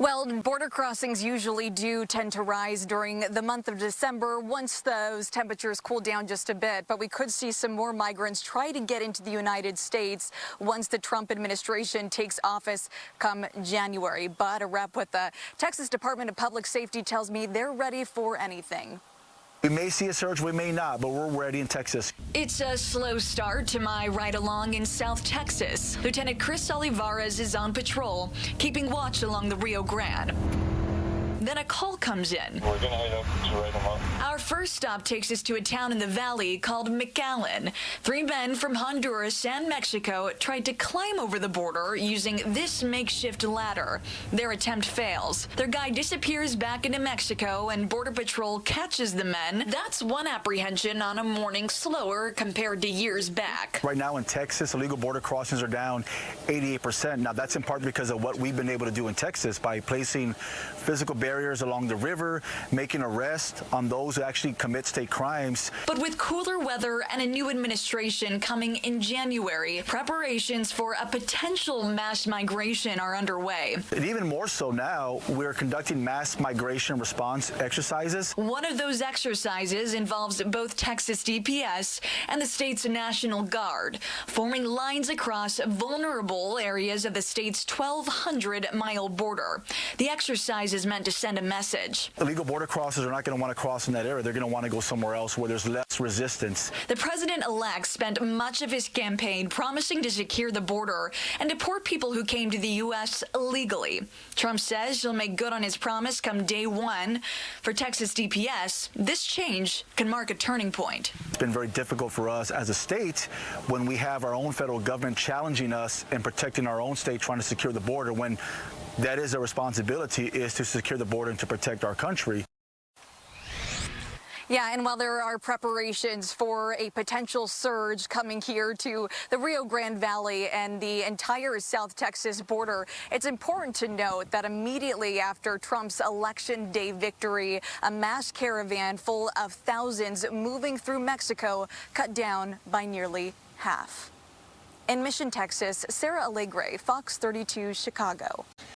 Well, border crossings usually do tend to rise during the month of December once those temperatures cool down just a bit. But we could see some more migrants try to get into the United States once the Trump administration takes office come January. But a rep with the Texas Department of Public Safety tells me they're ready for anything. We may see a surge, we may not, but we're ready in Texas. It's a slow start to my ride along in South Texas. Lieutenant Chris Olivares is on patrol, keeping watch along the Rio Grande. Then a call comes in. We're gonna head up to write them up. Our first stop takes us to a town in the valley called McAllen. 3 men from Honduras and Mexico tried to climb over the border using this makeshift ladder. Their attempt fails. Their guide disappears back into Mexico and Border Patrol catches the men. That's one apprehension on a morning slower compared to years back. Right now in Texas, illegal border crossings are down 88%. Now that's in part because of what we've been able to do in Texas by placing physical barriers along the river, making arrests on those who actually commit state crimes. But with cooler weather and a new administration coming in January, preparations for a potential mass migration are underway. And even more so now, we're conducting mass migration response exercises. One of those exercises involves both Texas DPS and the state's National Guard, forming lines across vulnerable areas of the state's 1,200-mile border. The exercise is meant to send a message. Illegal border crossers are not going to want to cross in that area. They're going to want to go somewhere else where there's less resistance. The president-elect spent much of his campaign promising to secure the border and deport people who came to the U.S. illegally. Trump says he'll make good on his promise come day one. For Texas DPS, this change can mark a turning point. It's been very difficult for us as a state when we have our own federal government challenging us and protecting our own state, trying to secure the border, when that is a responsibility, is to secure the border and to protect our country. Yeah, and while there are preparations for a potential surge coming here to the Rio Grande Valley and the entire South Texas border, it's important to note that immediately after Trump's Election Day victory, a mass caravan full of thousands moving through Mexico cut down by nearly half. In Mission, Texas, Sarah Allegre, Fox 32, Chicago.